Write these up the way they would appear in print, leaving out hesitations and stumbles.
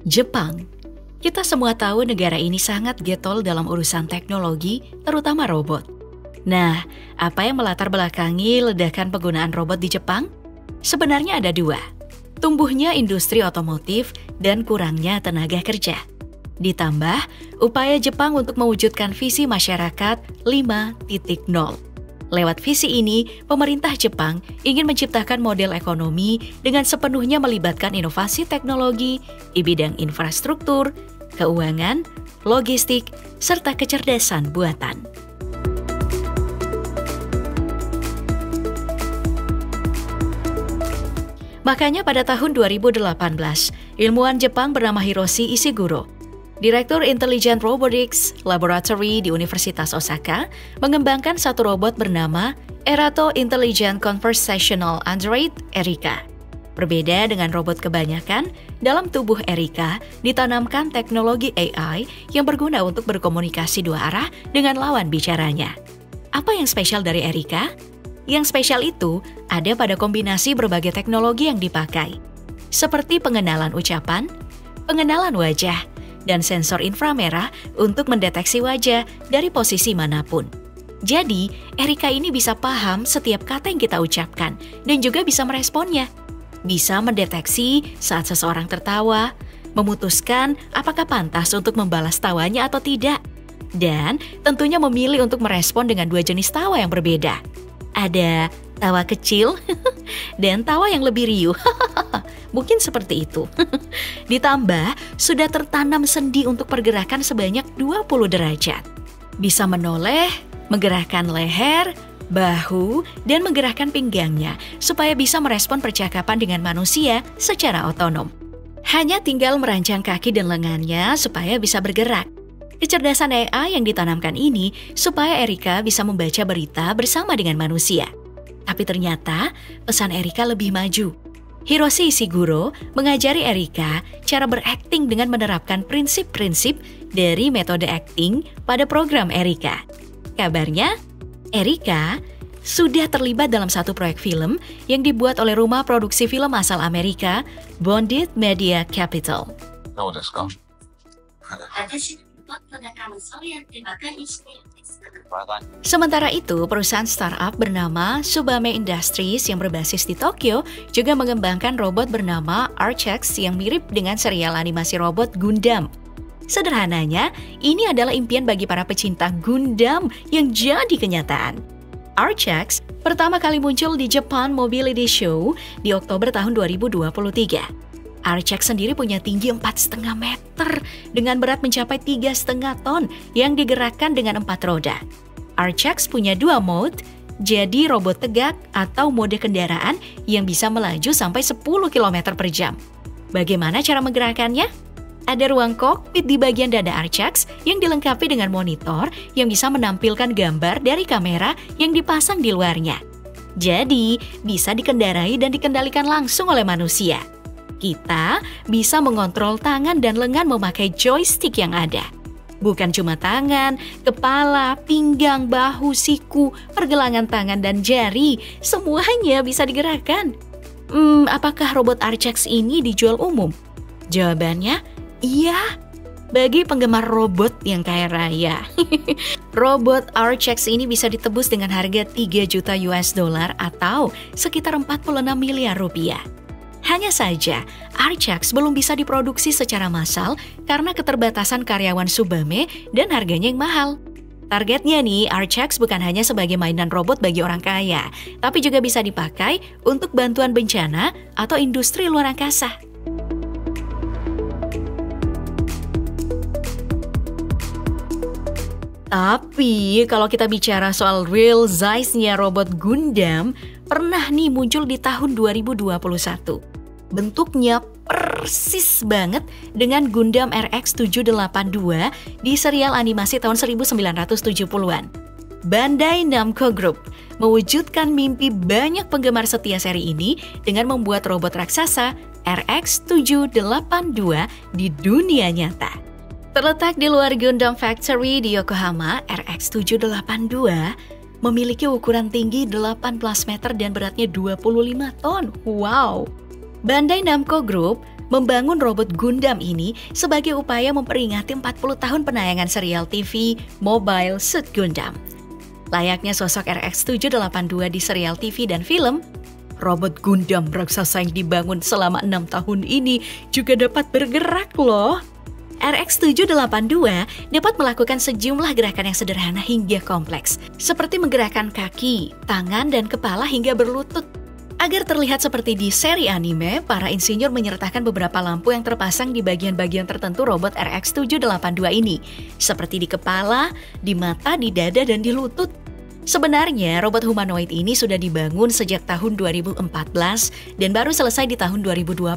Jepang. Kita semua tahu negara ini sangat getol dalam urusan teknologi, terutama robot. Nah, apa yang melatar belakangi ledakan penggunaan robot di Jepang? Sebenarnya ada dua. Tumbuhnya industri otomotif dan kurangnya tenaga kerja. Ditambah, upaya Jepang untuk mewujudkan visi masyarakat 5.0. Lewat visi ini, pemerintah Jepang ingin menciptakan model ekonomi dengan sepenuhnya melibatkan inovasi teknologi di bidang infrastruktur, keuangan, logistik, serta kecerdasan buatan. Makanya pada tahun 2018, ilmuwan Jepang bernama Hiroshi Ishiguro, Direktur Intelligent Robotics Laboratory di Universitas Osaka, mengembangkan satu robot bernama Erato Intelligent Conversational Android Erika. Berbeda dengan robot kebanyakan, dalam tubuh Erika ditanamkan teknologi AI yang berguna untuk berkomunikasi dua arah dengan lawan bicaranya. Apa yang spesial dari Erika? Yang spesial itu ada pada kombinasi berbagai teknologi yang dipakai, seperti pengenalan ucapan, pengenalan wajah, dan sensor inframerah untuk mendeteksi wajah dari posisi manapun. Jadi, Erika ini bisa paham setiap kata yang kita ucapkan dan juga bisa meresponnya. Bisa mendeteksi saat seseorang tertawa, memutuskan apakah pantas untuk membalas tawanya atau tidak, dan tentunya memilih untuk merespon dengan dua jenis tawa yang berbeda. Ada tawa kecil dan tawa yang lebih riuh. Mungkin seperti itu. Ditambah, sudah tertanam sendi untuk pergerakan sebanyak 20 derajat. Bisa menoleh, menggerakkan leher, bahu, dan menggerakkan pinggangnya supaya bisa merespon percakapan dengan manusia secara otonom. Hanya tinggal merancang kaki dan lengannya supaya bisa bergerak. Kecerdasan AI yang ditanamkan ini supaya Erika bisa membaca berita bersama dengan manusia. Tapi ternyata pesan Erika lebih maju. Hiroshi Ishiguro mengajari Erika cara berakting dengan menerapkan prinsip-prinsip dari metode acting pada program Erika. Kabarnya, Erika sudah terlibat dalam satu proyek film yang dibuat oleh rumah produksi film asal Amerika, Bonded Media Capital. Sementara itu, perusahaan startup bernama Tsubame Industries yang berbasis di Tokyo juga mengembangkan robot bernama Archax yang mirip dengan serial animasi robot Gundam. Sederhananya, ini adalah impian bagi para pecinta Gundam yang jadi kenyataan. Archax pertama kali muncul di Japan Mobility Show di Oktober tahun 2023. Archax sendiri punya tinggi 4,5 meter dengan berat mencapai 3,5 ton yang digerakkan dengan 4 roda. Archax punya 2 mode, jadi robot tegak atau mode kendaraan yang bisa melaju sampai 10 km per jam. Bagaimana cara menggerakkannya? Ada ruang kokpit di bagian dada Archax yang dilengkapi dengan monitor yang bisa menampilkan gambar dari kamera yang dipasang di luarnya. Jadi, bisa dikendarai dan dikendalikan langsung oleh manusia. Kita bisa mengontrol tangan dan lengan memakai joystick yang ada. Bukan cuma tangan, kepala, pinggang, bahu, siku, pergelangan tangan, dan jari. Semuanya bisa digerakkan. Apakah robot Archax ini dijual umum? Jawabannya, iya. Bagi penggemar robot yang kaya raya. Robot Archax ini bisa ditebus dengan harga 3 juta US dollar atau sekitar 46 miliar rupiah. Hanya saja, Archax belum bisa diproduksi secara massal karena keterbatasan karyawan Tsubame dan harganya yang mahal. Targetnya nih, Archax bukan hanya sebagai mainan robot bagi orang kaya, tapi juga bisa dipakai untuk bantuan bencana atau industri luar angkasa. Tapi kalau kita bicara soal real size-nya robot Gundam, pernah nih muncul di tahun 2021. Bentuknya persis banget dengan Gundam RX-782 di serial animasi tahun 1970-an. Bandai Namco Group mewujudkan mimpi banyak penggemar setia seri ini dengan membuat robot raksasa RX-782 di dunia nyata. Terletak di luar Gundam Factory di Yokohama, RX-782 memiliki ukuran tinggi 18 meter dan beratnya 25 ton. Wow! Bandai Namco Group membangun robot Gundam ini sebagai upaya memperingati 40 tahun penayangan serial TV Mobile Suit Gundam. Layaknya sosok RX-782 di serial TV dan film, robot Gundam raksasa yang dibangun selama 6 tahun ini juga dapat bergerak loh. RX-782 dapat melakukan sejumlah gerakan yang sederhana hingga kompleks, seperti menggerakkan kaki, tangan, dan kepala hingga berlutut. Agar terlihat seperti di seri anime, para insinyur menyertakan beberapa lampu yang terpasang di bagian-bagian tertentu robot RX-782 ini, seperti di kepala, di mata, di dada, dan di lutut. Sebenarnya, robot humanoid ini sudah dibangun sejak tahun 2014 dan baru selesai di tahun 2020.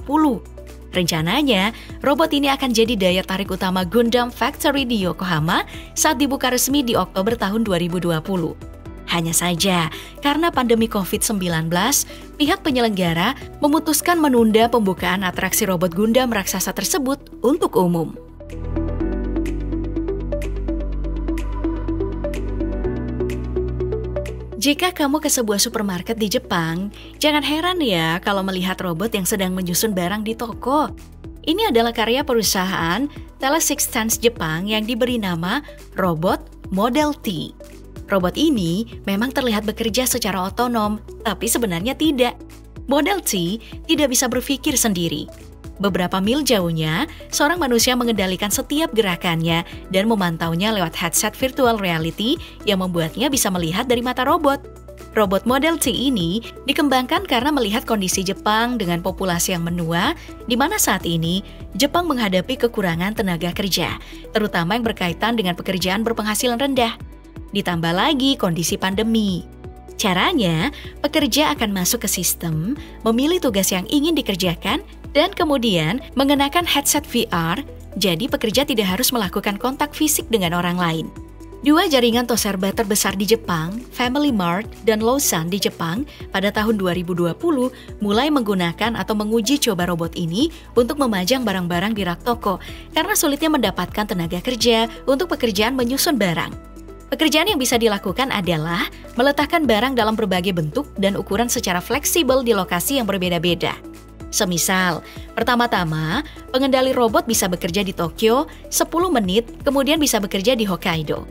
Rencananya, robot ini akan jadi daya tarik utama Gundam Factory di Yokohama saat dibuka resmi di Oktober tahun 2020. Hanya saja, karena pandemi COVID-19, pihak penyelenggara memutuskan menunda pembukaan atraksi robot Gundam raksasa tersebut untuk umum. Jika kamu ke sebuah supermarket di Jepang, jangan heran ya kalau melihat robot yang sedang menyusun barang di toko. Ini adalah karya perusahaan Telesixtance Jepang yang diberi nama robot Model T. Robot ini memang terlihat bekerja secara otonom, tapi sebenarnya tidak. Model T tidak bisa berpikir sendiri. Beberapa mil jauhnya, seorang manusia mengendalikan setiap gerakannya dan memantaunya lewat headset virtual reality yang membuatnya bisa melihat dari mata robot. Robot Model T ini dikembangkan karena melihat kondisi Jepang dengan populasi yang menua, di mana saat ini Jepang menghadapi kekurangan tenaga kerja, terutama yang berkaitan dengan pekerjaan berpenghasilan rendah. Ditambah lagi kondisi pandemi. Caranya, pekerja akan masuk ke sistem, memilih tugas yang ingin dikerjakan, dan kemudian mengenakan headset VR, jadi pekerja tidak harus melakukan kontak fisik dengan orang lain. Dua jaringan Tosserba terbesar di Jepang, Family Mart dan Lawson di Jepang, pada tahun 2020 mulai menggunakan atau menguji coba robot ini untuk memajang barang-barang di rak toko karena sulitnya mendapatkan tenaga kerja untuk pekerjaan menyusun barang. Pekerjaan yang bisa dilakukan adalah meletakkan barang dalam berbagai bentuk dan ukuran secara fleksibel di lokasi yang berbeda-beda. Semisal, pertama-tama, pengendali robot bisa bekerja di Tokyo 10 menit, kemudian bisa bekerja di Hokkaido.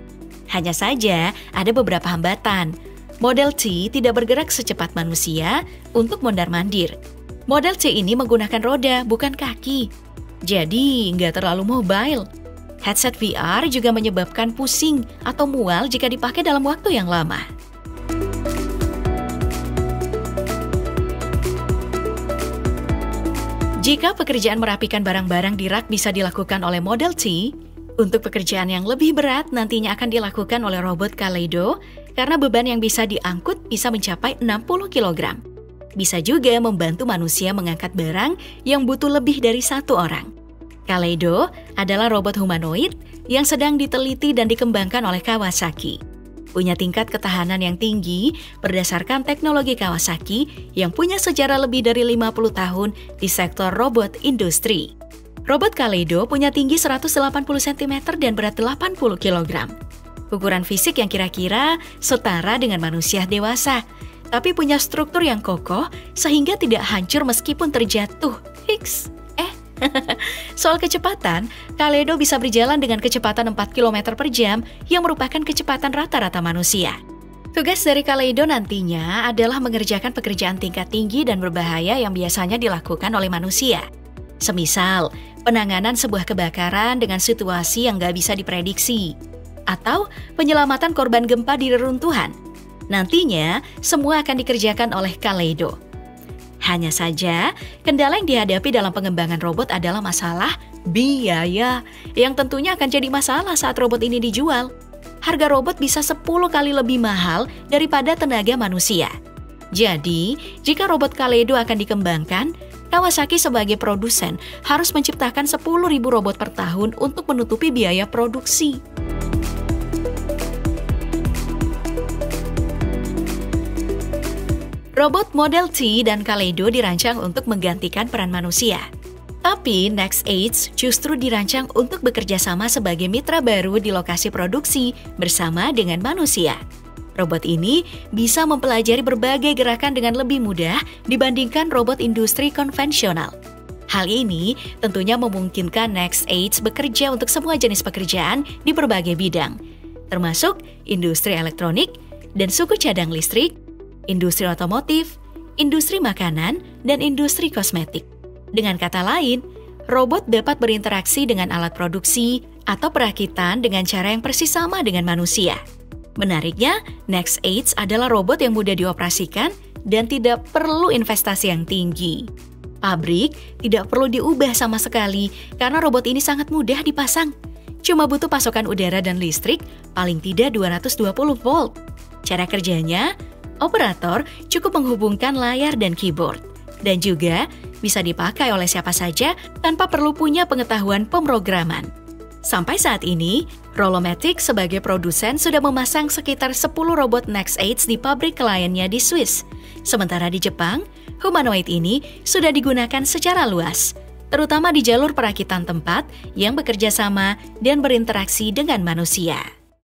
Hanya saja, ada beberapa hambatan. Model T tidak bergerak secepat manusia untuk mondar-mandir. Model T ini menggunakan roda, bukan kaki. Jadi, nggak terlalu mobile. Headset VR juga menyebabkan pusing atau mual jika dipakai dalam waktu yang lama. Jika pekerjaan merapikan barang-barang di rak bisa dilakukan oleh Model T, untuk pekerjaan yang lebih berat nantinya akan dilakukan oleh robot Kaleido karena beban yang bisa diangkut bisa mencapai 60 kg. Bisa juga membantu manusia mengangkat barang yang butuh lebih dari satu orang. Kaleido adalah robot humanoid yang sedang diteliti dan dikembangkan oleh Kawasaki. Punya tingkat ketahanan yang tinggi berdasarkan teknologi Kawasaki yang punya sejarah lebih dari 50 tahun di sektor robot industri. Robot Kaleido punya tinggi 180 cm dan berat 80 kg. Ukuran fisik yang kira-kira setara dengan manusia dewasa, tapi punya struktur yang kokoh sehingga tidak hancur meskipun terjatuh. Hiks. Soal kecepatan, Kaleido bisa berjalan dengan kecepatan 4 km per jam yang merupakan kecepatan rata-rata manusia. Tugas dari Kaleido nantinya adalah mengerjakan pekerjaan tingkat tinggi dan berbahaya yang biasanya dilakukan oleh manusia. Semisal, penanganan sebuah kebakaran dengan situasi yang nggak bisa diprediksi, atau penyelamatan korban gempa di reruntuhan. Nantinya, semua akan dikerjakan oleh Kaleido. Hanya saja, kendala yang dihadapi dalam pengembangan robot adalah masalah biaya, yang tentunya akan jadi masalah saat robot ini dijual. Harga robot bisa 10 kali lebih mahal daripada tenaga manusia. Jadi, jika robot Kaleido akan dikembangkan, Kawasaki sebagai produsen harus menciptakan 10.000 robot per tahun untuk menutupi biaya produksi. Robot Model T dan Kaleido dirancang untuk menggantikan peran manusia. Tapi Next Age justru dirancang untuk bekerja sama sebagai mitra baru di lokasi produksi bersama dengan manusia. Robot ini bisa mempelajari berbagai gerakan dengan lebih mudah dibandingkan robot industri konvensional. Hal ini tentunya memungkinkan NextAge bekerja untuk semua jenis pekerjaan di berbagai bidang, termasuk industri elektronik dan suku cadang listrik, industri otomotif, industri makanan, dan industri kosmetik. Dengan kata lain, robot dapat berinteraksi dengan alat produksi atau perakitan dengan cara yang persis sama dengan manusia. Menariknya, NextAge adalah robot yang mudah dioperasikan dan tidak perlu investasi yang tinggi. Pabrik tidak perlu diubah sama sekali karena robot ini sangat mudah dipasang. Cuma butuh pasokan udara dan listrik paling tidak 220 volt. Cara kerjanya, operator cukup menghubungkan layar dan keyboard. Dan juga bisa dipakai oleh siapa saja tanpa perlu punya pengetahuan pemrograman. Sampai saat ini, Rolomatic sebagai produsen sudah memasang sekitar 10 robot NextAge di pabrik kliennya di Swiss. Sementara di Jepang, humanoid ini sudah digunakan secara luas, terutama di jalur perakitan tempat yang bekerja sama dan berinteraksi dengan manusia.